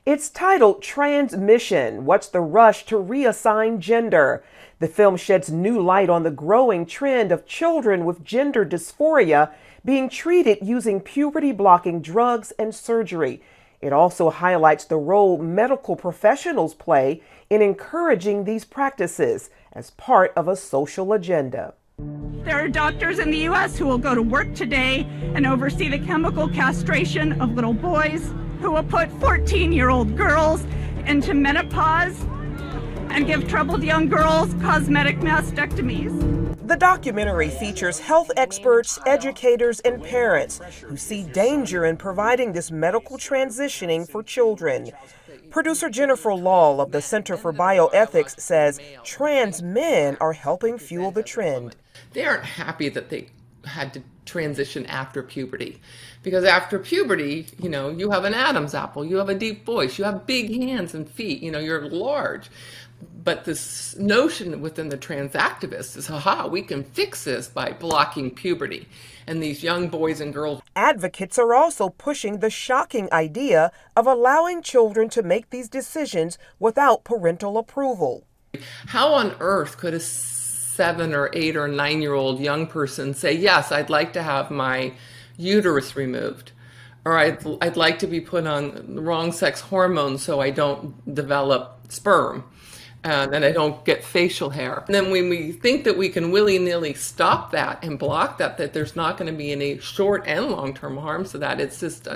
It's titled Transmission: What's the Rush to Reassign Gender? The film sheds new light on the growing trend of children with gender dysphoria being treated using puberty-blocking drugs and surgery. It also highlights the role medical professionals play in encouraging these practices as part of a social agenda. There are doctors in the U.S. who will go to work today and oversee the chemical castration of little boys, who will put 14-year-old girls into menopause and give troubled young girls cosmetic mastectomies. The documentary features health experts, educators, and parents who see danger in providing this medical transitioning for children. Producer Jennifer Law of the Center for Bioethics says trans men are helping fuel the trend. They aren't happy that they had to transition after puberty, because after puberty, you have an Adam's apple, you have a deep voice, you have big hands and feet, you're large. But this notion within the trans activists is, we can fix this by blocking puberty. And these young boys and girls. Advocates are also pushing the shocking idea of allowing children to make these decisions without parental approval. How on earth could a 7 or 8 or 9-year-old young person say, yes, I'd like to have my uterus removed, or I'd like to be put on the wrong sex hormones so I don't develop sperm and I don't get facial hair. And then when we think that we can willy-nilly stop that and block that there's not going to be any short and long-term harms to that, it's just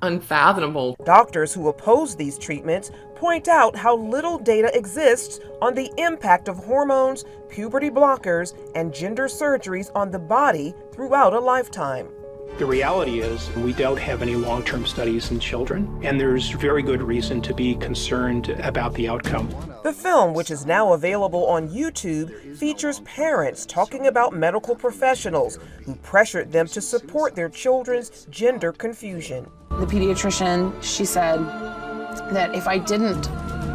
unfathomable. Doctors who oppose these treatments point out how little data exists on the impact of hormones, puberty blockers, and gender surgeries on the body throughout a lifetime. The reality is we don't have any long-term studies in children, and there's very good reason to be concerned about the outcome. The film, which is now available on YouTube, features parents talking about medical professionals who pressured them to support their children's gender confusion. The pediatrician, she said that if I didn't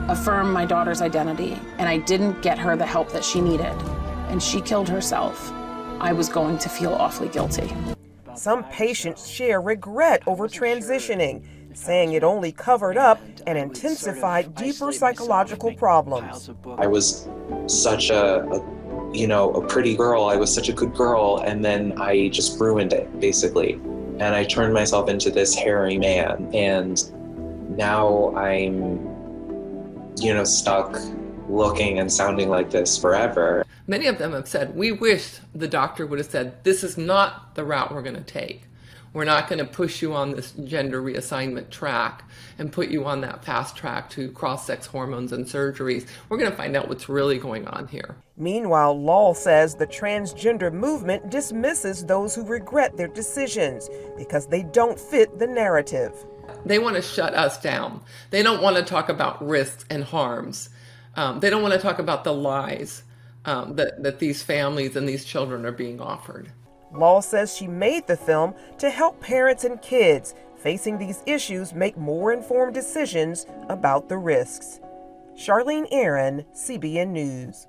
affirm my daughter's identity and I didn't get her the help that she needed, and she killed herself, I was going to feel awfully guilty. Some patients share regret over transitioning, saying it only covered up and intensified deeper psychological problems. I was such a pretty girl. I was such a good girl, and then I just ruined it, basically. And I turned myself into this hairy man, and now I'm, stuck looking and sounding like this forever. Many of them have said, we wish the doctor would have said, this is not the route we're going to take. We're not going to push you on this gender reassignment track and put you on that fast track to cross-sex hormones and surgeries. We're going to find out what's really going on here. Meanwhile, Law says the transgender movement dismisses those who regret their decisions because they don't fit the narrative. They want to shut us down. They don't want to talk about risks and harms. They don't want to talk about the lies that these families and these children are being offered. Law says she made the film to help parents and kids facing these issues make more informed decisions about the risks. Charlene Aaron, CBN News.